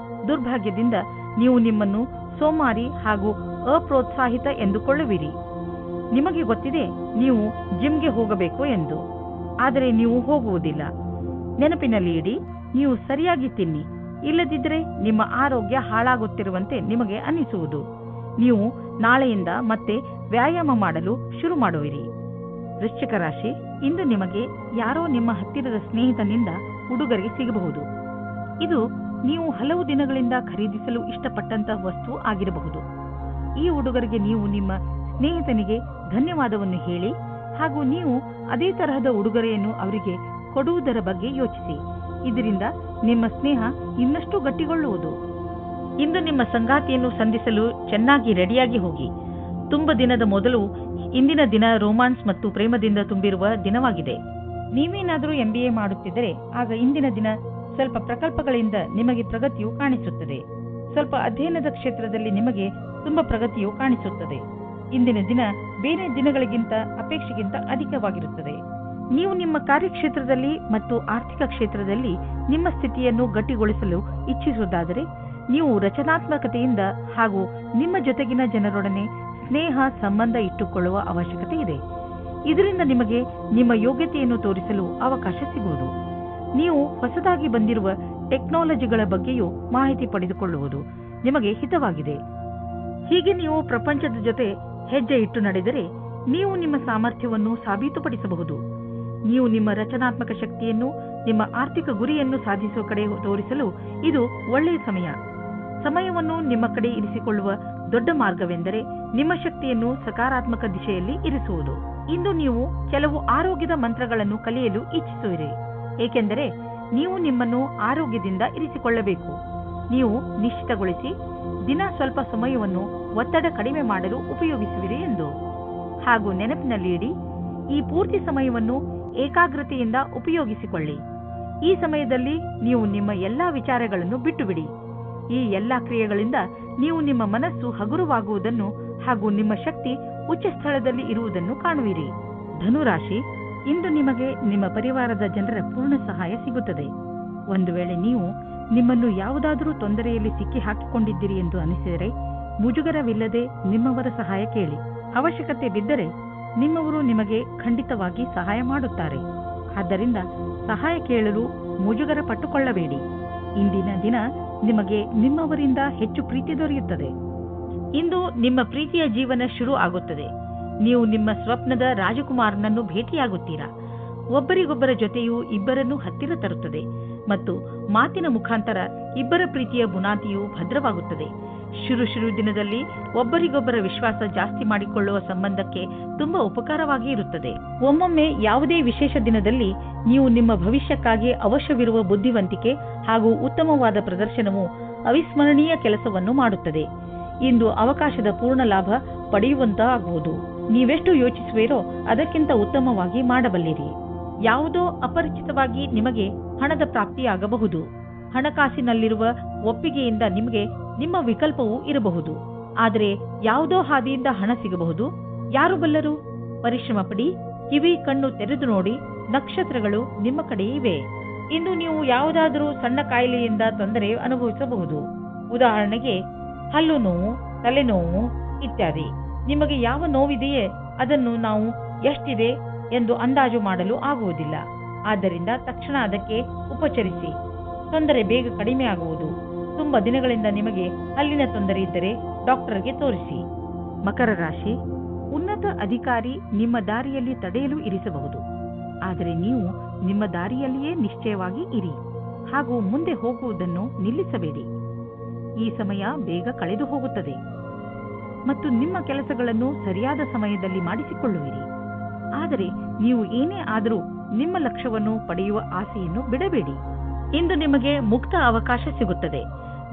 ದುರ್ಭಾಗ್ಯದಿಂದ ನೀವು ನಿಮ್ಮನ್ನು ಸೋಮಾರಿ ಹಾಗೂ ಅಪ್ರೋತ್ಸಾಹಿತ ಎಂದುಕೊಳ್ಳುವಿರಿ. ನಿಮಗೆ ಗೊತ್ತಿದೆ ನೀವು ಜಿಮ್ಗೆ ಹೋಗಬೇಕು ಎಂದು, ಆದರೆ ನೀವು ಹೋಗುವುದಿಲ್ಲ. ನೆನಪಿನಲ್ಲಿ ಇಡಿ, ನೀವು ಸರಿಯಾಗಿ ತಿನ್ನಿ, ಇಲ್ಲದಿದ್ದರೆ ನಿಮ್ಮ ಆರೋಗ್ಯ ಹಾಳಾಗುತ್ತಿರುವಂತೆ ನಿಮಗೆ ಅನಿಸುವುದು. ನೀವು ನಾಳೆಯಿಂದ ಮತ್ತೆ ವ್ಯಾಯಾಮ ಮಾಡಲು ಶುರು ಮಾಡುವಿರಿ. ವೃಶ್ಚಿಕ ರಾಶಿ, ಇಂದು ನಿಮಗೆ ಯಾರೋ ನಿಮ್ಮ ಹತ್ತಿರದ ಸ್ನೇಹಿತನಿಂದ ಉಡುಗೊರೆ ಸಿಗಬಹುದು. ಇದು ನೀವು ಹಲವು ದಿನಗಳಿಂದ ಖರೀದಿಸಲು ಇಷ್ಟಪಟ್ಟಂತಹ ವಸ್ತು ಆಗಿರಬಹುದು. ಈ ಉಡುಗೊರೆಗೆ ನೀವು ನಿಮ್ಮ ಸ್ನೇಹಿತನಿಗೆ ಧನ್ಯವಾದವನ್ನು ಹೇಳಿ ಹಾಗೂ ನೀವು ಅದೇ ತರಹದ ಉಡುಗೊರೆಯನ್ನು ಅವರಿಗೆ ಕೊಡುವುದರ ಬಗ್ಗೆ ಯೋಚಿಸಿ. ಇದರಿಂದ ನಿಮ್ಮ ಸ್ನೇಹ ಇನ್ನಷ್ಟು ಗಟ್ಟಿಗೊಳ್ಳುವುದು. ಇಂದು ನಿಮ್ಮ ಸಂಗಾತಿಯನ್ನು ಸಂಧಿಸಲು ಚೆನ್ನಾಗಿ ರೆಡಿಯಾಗಿ ಹೋಗಿ. ತುಂಬ ದಿನದ ಮೊದಲು ಇಂದಿನ ದಿನ ರೋಮಾನ್ಸ್ ಮತ್ತು ಪ್ರೇಮದಿಂದ ತುಂಬಿರುವ ದಿನವಾಗಿದೆ. ನೀವೇನಾದರೂ MBA ಮಾಡುತ್ತಿದ್ದರೆ ಆಗ ಇಂದಿನ ದಿನ ಸ್ವಲ್ಪ ಪ್ರಕಲ್ಪಗಳಿಂದ ನಿಮಗೆ ಪ್ರಗತಿಯು ಕಾಣಿಸುತ್ತದೆ. ಸ್ವಲ್ಪ ಅಧ್ಯಯನದ ಕ್ಷೇತ್ರದಲ್ಲಿ ನಿಮಗೆ ತುಂಬಾ ಪ್ರಗತಿಯು ಕಾಣಿಸುತ್ತದೆ. ಇಂದಿನ ದಿನ ಬೇರೆ ದಿನಗಳಿಗಿಂತ ಅಪೇಕ್ಷೆಗಿಂತ ಅಧಿಕವಾಗಿರುತ್ತದೆ. ನೀವು ನಿಮ್ಮ ಕಾರ್ಯಕ್ಷೇತ್ರದಲ್ಲಿ ಮತ್ತು ಆರ್ಥಿಕ ಕ್ಷೇತ್ರದಲ್ಲಿ ನಿಮ್ಮ ಸ್ಥಿತಿಯನ್ನು ಗಟ್ಟಿಗೊಳಿಸಲು ಇಚ್ಛಿಸುವುದಾದರೆ ನೀವು ರಚನಾತ್ಮಕತೆಯಿಂದ ಹಾಗೂ ನಿಮ್ಮ ಜೊತೆಗಿನ ಜನರೊಡನೆ ಸ್ನೇಹ ಸಂಬಂಧ ಇಟ್ಟುಕೊಳ್ಳುವ ಅವಶ್ಯಕತೆ ಇದೆ. ಇದರಿಂದ ನಿಮಗೆ ನಿಮ್ಮ ಯೋಗ್ಯತೆಯನ್ನು ತೋರಿಸಲು ಅವಕಾಶ ಸಿಗುವುದು. ನೀವು ಹೊಸದಾಗಿ ಬಂದಿರುವ ಟೆಕ್ನಾಲಜಿಗಳ ಬಗ್ಗೆಯೂ ಮಾಹಿತಿ ಪಡೆದುಕೊಳ್ಳುವುದು ನಿಮಗೆ ಹಿತವಾಗಿದೆ. ಹೀಗೆ ನೀವು ಪ್ರಪಂಚದ ಜೊತೆ ಹೆಜ್ಜೆ ಇಟ್ಟು ನಡೆದರೆ ನೀವು ನಿಮ್ಮ ಸಾಮರ್ಥ್ಯವನ್ನು ಸಾಬೀತುಪಡಿಸಬಹುದು. ನೀವು ನಿಮ್ಮ ರಚನಾತ್ಮಕ ಶಕ್ತಿಯನ್ನು ನಿಮ್ಮ ಆರ್ಥಿಕ ಗುರಿಯನ್ನು ಸಾಧಿಸುವ ಕಡೆ ತೋರಿಸಲು ಇದು ಒಳ್ಳೆಯ ಸಮಯ. ಸಮಯವನ್ನು ನಿಮ್ಮ ಕಡೆ ಇರಿಸಿಕೊಳ್ಳುವ ದೊಡ್ಡ ಮಾರ್ಗವೆಂದರೆ ನಿಮ್ಮ ಶಕ್ತಿಯನ್ನು ಸಕಾರಾತ್ಮಕ ದಿಶೆಯಲ್ಲಿ ಇರಿಸುವುದು. ಇಂದು ನೀವು ಕೆಲವು ಆರೋಗ್ಯದ ಮಂತ್ರಗಳನ್ನು ಕಲಿಯಲು ಇಚ್ಛಿಸುವಿರಿ, ಏಕೆಂದರೆ ನೀವು ನಿಮ್ಮನ್ನು ಆರೋಗ್ಯದಿಂದ ಇರಿಸಿಕೊಳ್ಳಬೇಕು. ನೀವು ನಿಶ್ಚಿತಗೊಳಿಸಿ ದಿನ ಸ್ವಲ್ಪ ಸಮಯವನ್ನು ಒತ್ತಡ ಕಡಿಮೆ ಮಾಡಲು ಉಪಯೋಗಿಸುವಿರಿ ಎಂದು. ಹಾಗೂ ನೆನಪಿನಲ್ಲಿ ಇಡಿ, ಈ ಪೂರ್ತಿ ಸಮಯವನ್ನು ಏಕಾಗ್ರತೆಯಿಂದ ಉಪಯೋಗಿಸಿಕೊಳ್ಳಿ. ಈ ಸಮಯದಲ್ಲಿ ನೀವು ನಿಮ್ಮ ಎಲ್ಲಾ ವಿಚಾರಗಳನ್ನು ಬಿಟ್ಟುಬಿಡಿ. ಈ ಎಲ್ಲಾ ಕ್ರಿಯೆಗಳಿಂದ ನೀವು ನಿಮ್ಮ ಮನಸ್ಸು ಹಗುರವಾಗುವುದನ್ನು ಹಾಗೂ ನಿಮ್ಮ ಶಕ್ತಿ ಉಚ್ಚ ಸ್ಥಳದಲ್ಲಿ ಇರುವುದನ್ನು ಕಾಣುವಿರಿ. ಧನುರಾಶಿ, ಇಂದು ನಿಮಗೆ ನಿಮ್ಮ ಪರಿವಾರದ ಜನರ ಪೂರ್ಣ ಸಹಾಯ ಸಿಗುತ್ತದೆ. ಒಂದು ವೇಳೆ ನೀವು ನಿಮ್ಮನ್ನು ಯಾವುದಾದರೂ ತೊಂದರೆಯಲ್ಲಿ ಸಿಕ್ಕಿ ಹಾಕಿಕೊಂಡಿದ್ದೀರಿ ಎಂದು ಅನಿಸಿದರೆ ಮುಜುಗರವಿಲ್ಲದೆ ನಿಮ್ಮವರ ಸಹಾಯ ಕೇಳಿ. ಅವಶ್ಯಕತೆ ಬಿದ್ದರೆ ನಿಮ್ಮವರು ನಿಮಗೆ ಖಂಡಿತವಾಗಿ ಸಹಾಯ ಮಾಡುತ್ತಾರೆ. ಆದ್ದರಿಂದ ಸಹಾಯ ಕೇಳಲು ಮುಜುಗರ ಪಟ್ಟುಕೊಳ್ಳಬೇಡಿ. ಇಂದಿನ ದಿನ ನಿಮಗೆ ನಿಮ್ಮವರಿಂದ ಹೆಚ್ಚು ಪ್ರೀತಿ ದೊರೆಯುತ್ತದೆ. ಇಂದು ನಿಮ್ಮ ಪ್ರೀತಿಯ ಜೀವನ ಶುರು ಆಗುತ್ತದೆ. ನೀವು ನಿಮ್ಮ ಸ್ವಪ್ನದ ರಾಜಕುಮಾರನನ್ನು ಭೇಟಿಯಾಗುತ್ತೀರಾ. ಒಬ್ಬರಿಗೊಬ್ಬರ ಜೊತೆಯು ಇಬ್ಬರನ್ನು ಹತ್ತಿರ ತರುತ್ತದೆ ಮತ್ತು ಮಾತಿನ ಮುಖಾಂತರ ಇಬ್ಬರ ಪ್ರೀತಿಯ ಬುನಾದಿಯು ಭದ್ರವಾಗುತ್ತದೆ. ಶುರು ದಿನದಲ್ಲಿ ಒಬ್ಬರಿಗೊಬ್ಬರ ವಿಶ್ವಾಸ ಜಾಸ್ತಿ ಮಾಡಿಕೊಳ್ಳುವ ಸಂಬಂಧಕ್ಕೆ ತುಂಬಾ ಉಪಕಾರವಾಗಿ ಇರುತ್ತದೆ. ಒಮ್ಮೊಮ್ಮೆ ಯಾವುದೇ ವಿಶೇಷ ದಿನದಲ್ಲಿ ನೀವು ನಿಮ್ಮ ಭವಿಷ್ಯಕ್ಕಾಗಿ ಅವಶ್ಯವಿರುವ ಬುದ್ಧಿವಂತಿಕೆ ಹಾಗೂ ಉತ್ತಮವಾದ ಪ್ರದರ್ಶನವು ಅವಿಸ್ಮರಣೀಯ ಕೆಲಸವನ್ನು ಮಾಡುತ್ತದೆ. ಇಂದು ಅವಕಾಶದ ಪೂರ್ಣ ಲಾಭ ಪಡೆಯುವಂತಾಗುವುದು. ನೀವೆಷ್ಟು ಯೋಚಿಸುವಿರೋ ಅದಕ್ಕಿಂತ ಉತ್ತಮವಾಗಿ ಮಾಡಬಲ್ಲಿರಿ. ಯಾವುದೋ ಅಪರಿಚಿತವಾಗಿ ನಿಮಗೆ ಹಣದ ಪ್ರಾಪ್ತಿಯಾಗಬಹುದು. ಹಣಕಾಸಿನಲ್ಲಿರುವ ಒಪ್ಪಿಗೆಯಿಂದ ನಿಮಗೆ ನಿಮ್ಮ ವಿಕಲ್ಪವೂ ಇರಬಹುದು. ಆದರೆ ಯಾವುದೋ ಹಾದಿಯಿಂದ ಹಣ ಸಿಗಬಹುದು. ಯಾರು ಬಲ್ಲರು? ಪರಿಶ್ರಮ ಪಡಿ. ಕಿವಿ ಕಣ್ಣು ತೆರೆದು ನೋಡಿ, ನಕ್ಷತ್ರಗಳು ನಿಮ್ಮ ಕಡೆ ಇವೆ. ಇಂದು ನೀವು ಯಾವುದಾದರೂ ಸಣ್ಣ ಕಾಯಿಲೆಯಿಂದ ತೊಂದರೆ ಅನುಭವಿಸಬಹುದು. ಉದಾಹರಣೆಗೆ ಹಲ್ಲು ನೋವು, ತಲೆನೋವು ಇತ್ಯಾದಿ. ನಿಮಗೆ ಯಾವ ನೋವಿದೆಯೇ ಅದನ್ನು ನಾವು ಎಷ್ಟಿದೆ ಎಂದು ಅಂದಾಜು ಮಾಡಲು ಆಗುವುದಿಲ್ಲ. ಆದ್ದರಿಂದ ತಕ್ಷಣ ಅದಕ್ಕೆ ಉಪಚರಿಸಿ. ತೊಂದರೆ ಬೇಗ ಕಡಿಮೆ ಆಗುವುದು. ತುಂಬಾ ದಿನಗಳಿಂದ ನಿಮಗೆ ಹಲ್ಲಿನ ತೊಂದರೆ ಇದ್ದರೆ ಡಾಕ್ಟರ್ಗೆ ತೋರಿಸಿ. ಮಕರ ರಾಶಿ, ಉನ್ನತ ಅಧಿಕಾರಿ ನಿಮ್ಮ ದಾರಿಯಲ್ಲಿ ತಡೆಯಲು ಇರಿಸಬಹುದು. ಆದರೆ ನೀವು ನಿಮ್ಮ ದಾರಿಯಲ್ಲಿಯೇ ನಿಶ್ಚಯವಾಗಿ ಇರಿ ಹಾಗೂ ಮುಂದೆ ಹೋಗುವುದನ್ನು ನಿಲ್ಲಿಸಬೇಡಿ. ಈ ಸಮಯ ಬೇಗ ಕಳೆದು ಹೋಗುತ್ತದೆ ಮತ್ತು ನಿಮ್ಮ ಕೆಲಸಗಳನ್ನು ಸರಿಯಾದ ಸಮಯದಲ್ಲಿ ಮಾಡಿಸಿಕೊಳ್ಳುವಿರಿ. ಆದರೆ ನೀವು ಏನೇ ಆದರೂ ನಿಮ್ಮ ಲಕ್ಷ್ಯವನ್ನು ಪಡೆಯುವ ಆಸೆಯನ್ನು ಬಿಡಬೇಡಿ. ಇಂದು ನಿಮಗೆ ಮುಕ್ತ ಅವಕಾಶ ಸಿಗುತ್ತದೆ.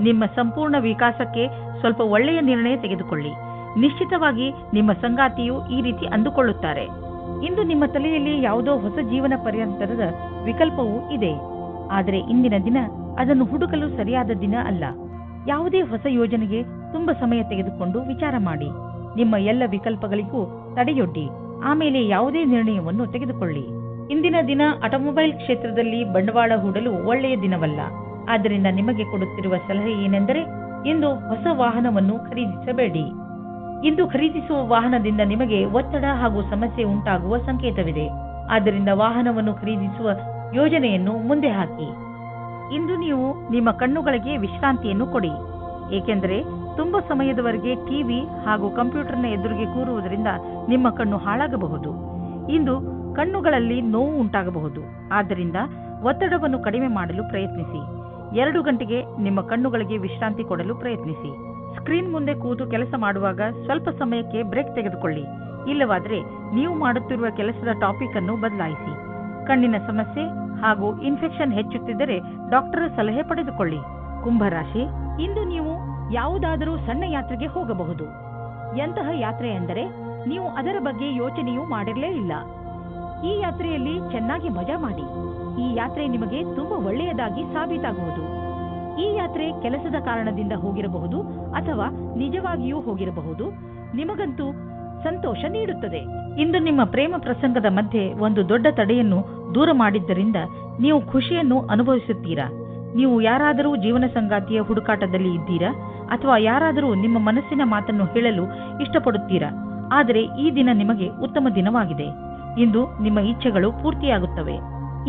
ನಿಮ್ಮ ಸಂಪೂರ್ಣ ವಿಕಾಸಕ್ಕೆ ಸ್ವಲ್ಪ ಒಳ್ಳೆಯ ನಿರ್ಣಯ ತೆಗೆದುಕೊಳ್ಳಿ. ನಿಶ್ಚಿತವಾಗಿ ನಿಮ್ಮ ಸಂಗಾತಿಯು ಈ ರೀತಿ ಅಂದುಕೊಳ್ಳುತ್ತಾರೆ. ಇಂದು ನಿಮ್ಮ ತಲೆಯಲ್ಲಿ ಯಾವುದೋ ಹೊಸ ಜೀವನ ಪರ್ಯಂತರದ ವಿಕಲ್ಪವೂ ಇದೆ. ಆದರೆ ಇಂದಿನ ದಿನ ಅದನ್ನು ಹುಡುಕಲು ಸರಿಯಾದ ದಿನ ಅಲ್ಲ. ಯಾವುದೇ ಹೊಸ ಯೋಜನೆಗೆ ತುಂಬಾ ಸಮಯ ತೆಗೆದುಕೊಂಡು ವಿಚಾರ ಮಾಡಿ. ನಿಮ್ಮ ಎಲ್ಲ ವಿಕಲ್ಪಗಳಿಗೂ ತಡೆಯೊಡ್ಡಿ, ಆಮೇಲೆ ಯಾವುದೇ ನಿರ್ಣಯವನ್ನು ತೆಗೆದುಕೊಳ್ಳಿ. ಇಂದಿನ ದಿನ ಆಟೋಮೊಬೈಲ್ ಕ್ಷೇತ್ರದಲ್ಲಿ ಬಂಡವಾಳ ಹೂಡಲು ಒಳ್ಳೆಯ ದಿನವಲ್ಲ. ಆದ್ದರಿಂದ ನಿಮಗೆ ಕೊಡುತ್ತಿರುವ ಸಲಹೆ ಏನೆಂದರೆ, ಇಂದು ಹೊಸ ವಾಹನವನ್ನು ಖರೀದಿಸಬೇಡಿ. ಇಂದು ಖರೀದಿಸುವ ವಾಹನದಿಂದ ನಿಮಗೆ ಒತ್ತಡ ಹಾಗೂ ಸಮಸ್ಯೆ ಉಂಟಾಗುವ ಸಂಕೇತವಿದೆ. ಆದ್ದರಿಂದ ವಾಹನವನ್ನು ಖರೀದಿಸುವ ಯೋಜನೆಯನ್ನು ಮುಂದೆ ಹಾಕಿ. ಇಂದು ನೀವು ನಿಮ್ಮ ಕಣ್ಣುಗಳಿಗೆ ವಿಶ್ರಾಂತಿಯನ್ನು ಕೊಡಿ, ಏಕೆಂದರೆ ತುಂಬಾ ಸಮಯದವರೆಗೆ ಟಿವಿ ಹಾಗೂ ಕಂಪ್ಯೂಟರ್ನ ಎದುರಿಗೆ ಕೂರುವುದರಿಂದ ನಿಮ್ಮ ಕಣ್ಣು ಹಾಳಾಗಬಹುದು. ಇಂದು ಕಣ್ಣುಗಳಲ್ಲಿ ನೋವು ಉಂಟಾಗಬಹುದು. ಆದ್ದರಿಂದ ಒತ್ತಡವನ್ನು ಕಡಿಮೆ ಮಾಡಲು ಪ್ರಯತ್ನಿಸಿ. 2 ಗಂಟೆಗೆ ನಿಮ್ಮ ಕಣ್ಣುಗಳಿಗೆ ವಿಶ್ರಾಂತಿ ಕೊಡಲು ಪ್ರಯತ್ನಿಸಿ. ಸ್ಕ್ರೀನ್ ಮುಂದೆ ಕೂತು ಕೆಲಸ ಮಾಡುವಾಗ ಸ್ವಲ್ಪ ಸಮಯಕ್ಕೆ ಬ್ರೇಕ್ ತೆಗೆದುಕೊಳ್ಳಿ. ಇಲ್ಲವಾದರೆ ನೀವು ಮಾಡುತ್ತಿರುವ ಕೆಲಸದ ಟಾಪಿಕ್ ಅನ್ನು ಬದಲಾಯಿಸಿ. ಕಣ್ಣಿನ ಸಮಸ್ಯೆ ಹಾಗೂ ಇನ್ಫೆಕ್ಷನ್ ಹೆಚ್ಚುತ್ತಿದ್ದರೆ ಡಾಕ್ಟರ್ ಸಲಹೆ ಪಡೆದುಕೊಳ್ಳಿ. ಕುಂಭರಾಶಿ, ಇಂದು ನೀವು ಯಾವುದಾದರೂ ಸಣ್ಣ ಯಾತ್ರೆಗೆ ಹೋಗಬಹುದು. ಎಂತಹ ಯಾತ್ರೆ ಎಂದರೆ ನೀವು ಅದರ ಬಗ್ಗೆ ಯೋಚನೆಯೂ ಮಾಡಿರಲೇ ಇಲ್ಲ. ಈ ಯಾತ್ರೆಯಲ್ಲಿ ಚೆನ್ನಾಗಿ ಮಜಾ ಮಾಡಿ. ಈ ಯಾತ್ರೆ ನಿಮಗೆ ತುಂಬಾ ಒಳ್ಳೆಯದಾಗಿ ಸಾಬೀತಾಗುವುದು. ಈ ಯಾತ್ರೆ ಕೆಲಸದ ಕಾರಣದಿಂದ ಹೋಗಿರಬಹುದು ಅಥವಾ ನಿಜವಾಗಿಯೂ ಹೋಗಿರಬಹುದು. ನಿಮಗಂತೂ ಸಂತೋಷ ನೀಡುತ್ತದೆ. ಇಂದು ನಿಮ್ಮ ಪ್ರೇಮ ಪ್ರಸಂಗದ ಮಧ್ಯೆ ಒಂದು ದೊಡ್ಡ ತಡೆಯನ್ನು ದೂರ ಮಾಡಿದ್ದರಿಂದ ನೀವು ಖುಷಿಯನ್ನು ಅನುಭವಿಸುತ್ತೀರಾ. ನೀವು ಯಾರಾದರೂ ಜೀವನ ಸಂಗಾತಿಯ ಹುಡುಕಾಟದಲ್ಲಿ ಇದ್ದೀರಾ ಅಥವಾ ಯಾರಾದರೂ ನಿಮ್ಮ ಮನಸ್ಸಿನ ಮಾತನ್ನು ಹೇಳಲು ಇಷ್ಟಪಡುತ್ತೀರಾ. ಆದರೆ ಈ ದಿನ ನಿಮಗೆ ಉತ್ತಮ ದಿನವಾಗಿದೆ. ಇಂದು ನಿಮ್ಮ ಇಚ್ಛೆಗಳು ಪೂರ್ತಿಯಾಗುತ್ತವೆ.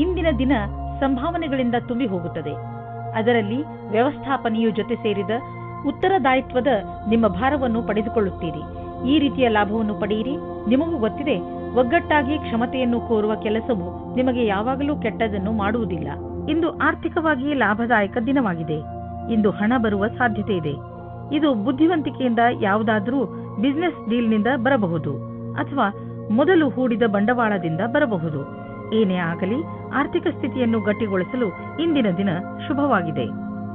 ಇಂದಿನ ದಿನ ಸಂಭಾವನೆಗಳಿಂದ ತುಂಬಿ ಹೋಗುತ್ತದೆ. ಅದರಲ್ಲಿ ವ್ಯವಸ್ಥಾಪನೆಯು ಜೊತೆ ಸೇರಿದ ಉತ್ತರದಾಯಿತ್ವದ ನಿಮ್ಮ ಭಾರವನ್ನು ಪಡೆದುಕೊಳ್ಳುತ್ತೀರಿ. ಈ ರೀತಿಯ ಲಾಭವನ್ನು ಪಡೆಯಿರಿ. ನಿಮಗೂ ಗೊತ್ತಿದೆ, ಒಗ್ಗಟ್ಟಾಗಿ ಕ್ಷಮತೆಯನ್ನು ಕೋರುವ ಕೆಲಸವು ನಿಮಗೆ ಯಾವಾಗಲೂ ಕೆಟ್ಟದನ್ನು ಮಾಡುವುದಿಲ್ಲ. ಇಂದು ಆರ್ಥಿಕವಾಗಿ ಲಾಭದಾಯಕ ದಿನವಾಗಿದೆ. ಇಂದು ಹಣ ಬರುವ ಸಾಧ್ಯತೆ ಇದೆ. ಇದು ಬುದ್ಧಿವಂತಿಕೆಯಿಂದ ಯಾವುದಾದರೂ ಬಿಸಿನೆಸ್ ಡೀಲ್ನಿಂದ ಬರಬಹುದು ಅಥವಾ ಮೊದಲು ಹೂಡಿದ ಬಂಡವಾಳದಿಂದ ಬರಬಹುದು. ಏನೇ ಆಗಲಿ, ಆರ್ಥಿಕ ಸ್ಥಿತಿಯನ್ನು ಗಟ್ಟಿಗೊಳಿಸಲು ಇಂದಿನ ದಿನ ಶುಭವಾಗಿದೆ.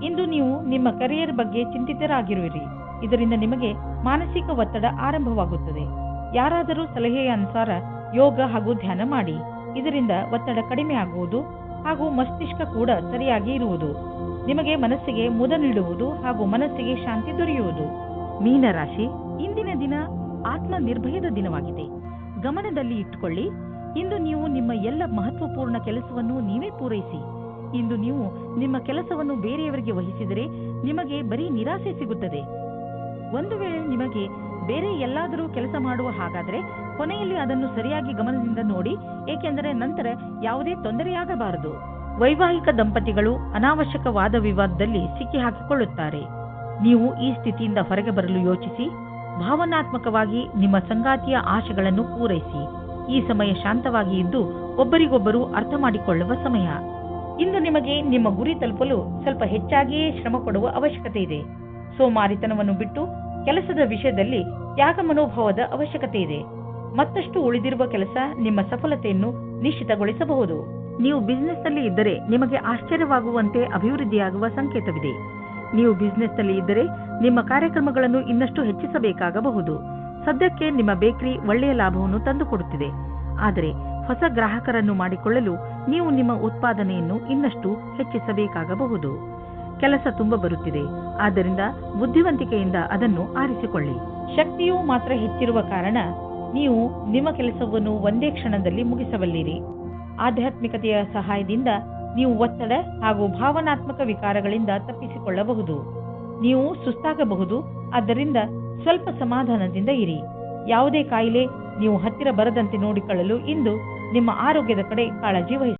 ಇಂದು ನೀವು ನಿಮ್ಮ ಕರಿಯರ್ ಬಗ್ಗೆ ಚಿಂತಿತರಾಗಿರುವಿರಿ. ಇದರಿಂದ ನಿಮಗೆ ಮಾನಸಿಕ ಒತ್ತಡ ಆರಂಭವಾಗುತ್ತದೆ. ಯಾರಾದರೂ ಸಲಹೆಯ ಅನುಸಾರ ಯೋಗ ಹಾಗೂ ಧ್ಯಾನ ಮಾಡಿ. ಇದರಿಂದ ಒತ್ತಡ ಕಡಿಮೆ ಆಗುವುದು ಹಾಗೂ ಮಸ್ತಿಷ್ಕ ಕೂಡ ಸರಿಯಾಗಿ ಇರುವುದು. ನಿಮಗೆ ಮನಸ್ಸಿಗೆ ಮುದ ನೀಡುವುದು ಹಾಗೂ ಮನಸ್ಸಿಗೆ ಶಾಂತಿ ದೊರೆಯುವುದು. ಮೀನರಾಶಿ, ಇಂದಿನ ದಿನ ಆತ್ಮ ನಿರ್ಭಯದ ದಿನವಾಗಿದೆ. ಗಮನದಲ್ಲಿ ಇಟ್ಟುಕೊಳ್ಳಿ, ಇಂದು ನೀವು ನಿಮ್ಮ ಎಲ್ಲ ಮಹತ್ವಪೂರ್ಣ ಕೆಲಸವನ್ನು ನೀವೇ ಪೂರೈಸಿ. ಇಂದು ನೀವು ನಿಮ್ಮ ಕೆಲಸವನ್ನು ಬೇರೆಯವರಿಗೆ ವಹಿಸಿದರೆ ನಿಮಗೆ ಬರೀ ನಿರಾಸೆ ಸಿಗುತ್ತದೆ. ಒಂದು ವೇಳೆ ನಿಮಗೆ ಬೇರೆ ಎಲ್ಲಾದರೂ ಕೆಲಸ ಮಾಡುವ ಹಾಗಾದರೆ ಕೊನೆಯಲ್ಲಿ ಅದನ್ನು ಸರಿಯಾಗಿ ಗಮನದಿಂದ ನೋಡಿ, ಏಕೆಂದರೆ ನಂತರ ಯಾವುದೇ ತೊಂದರೆಯಾಗಬಾರದು. ವೈವಾಹಿಕ ದಂಪತಿಗಳು ಅನಾವಶ್ಯಕ ವಾದ ವಿವಾದದಲ್ಲಿ ಸಿಕ್ಕಿ ಹಾಕಿಕೊಳ್ಳುತ್ತಾರೆ. ನೀವು ಈ ಸ್ಥಿತಿಯಿಂದ ಹೊರಗೆ ಬರಲು ಯೋಚಿಸಿ. ಭಾವನಾತ್ಮಕವಾಗಿ ನಿಮ್ಮ ಸಂಗಾತಿಯ ಆಶೆಗಳನ್ನು ಪೂರೈಸಿ. ಈ ಸಮಯ ಶಾಂತವಾಗಿ ಇದ್ದು ಒಬ್ಬರಿಗೊಬ್ಬರು ಅರ್ಥ ಮಾಡಿಕೊಳ್ಳುವ ಸಮಯ. ಇಂದು ನಿಮಗೆ ನಿಮ್ಮ ಗುರಿ ತಲುಪಲು ಸ್ವಲ್ಪ ಹೆಚ್ಚಾಗಿಯೇ ಶ್ರಮ ಪಡುವ ಅವಶ್ಯಕತೆ ಇದೆ. ಸೋಮಾರಿತನವನ್ನು ಬಿಟ್ಟು ಕೆಲಸದ ವಿಷಯದಲ್ಲಿ ತ್ಯಾಗ ಮನೋಭಾವದ ಅವಶ್ಯಕತೆ ಇದೆ. ಮತ್ತಷ್ಟು ಉಳಿದಿರುವ ಕೆಲಸ ನಿಮ್ಮ ಸಫಲತೆಯನ್ನು ನಿಶ್ಚಿತಗೊಳಿಸಬಹುದು. ನೀವು ಬಿಸಿನೆಸ್ನಲ್ಲಿ ಇದ್ದರೆ ನಿಮಗೆ ಆಶ್ಚರ್ಯವಾಗುವಂತೆ ಅಭಿವೃದ್ಧಿಯಾಗುವ ಸಂಕೇತವಿದೆ. ನೀವು ಬಿಸಿನೆಸ್ನಲ್ಲಿ ಇದ್ದರೆ ನಿಮ್ಮ ಕಾರ್ಯಕ್ರಮಗಳನ್ನು ಇನ್ನಷ್ಟು ಹೆಚ್ಚಿಸಬೇಕಾಗಬಹುದು. ಸದ್ಯಕ್ಕೆ ನಿಮ್ಮ ಬೇಕರಿ ಒಳ್ಳೆಯ ಲಾಭವನ್ನು ತಂದುಕೊಡುತ್ತಿದೆ. ಆದರೆ ಹೊಸ ಗ್ರಾಹಕರನ್ನು ಮಾಡಿಕೊಳ್ಳಲು ನೀವು ನಿಮ್ಮ ಉತ್ಪಾದನೆಯನ್ನು ಇನ್ನಷ್ಟು ಹೆಚ್ಚಿಸಬೇಕಾಗಬಹುದು. ಕೆಲಸ ತುಂಬ ಬರುತ್ತಿದೆ. ಆದ್ದರಿಂದ ಬುದ್ಧಿವಂತಿಕೆಯಿಂದ ಅದನ್ನು ಆರಿಸಿಕೊಳ್ಳಿ. ಶಕ್ತಿಯು ಮಾತ್ರ ಹೆಚ್ಚಿರುವ ಕಾರಣ ನೀವು ನಿಮ್ಮ ಕೆಲಸವನ್ನು ಒಂದೇ ಕ್ಷಣದಲ್ಲಿ ಮುಗಿಸಬಲ್ಲಿರಿ. ಆಧ್ಯಾತ್ಮಿಕತೆಯ ಸಹಾಯದಿಂದ ನೀವು ಒತ್ತಡ ಹಾಗೂ ಭಾವನಾತ್ಮಕ ವಿಕಾರಗಳಿಂದ ತಪ್ಪಿಸಿಕೊಳ್ಳಬಹುದು. ನೀವು ಸುಸ್ತಾಗಬಹುದು. ಆದ್ದರಿಂದ ಸ್ವಲ್ಪ ಸಮಾಧಾನದಿಂದ ಇರಿ. ಯಾವುದೇ ಕಾಯಿಲೆ ನೀವು ಹತ್ತಿರ ಬರದಂತೆ ನೋಡಿಕೊಳ್ಳಲು ಇಂದು ನಿಮ್ಮ ಆರೋಗ್ಯದ ಕಡೆ ಕಾಳಜಿ ವಹಿಸಿ.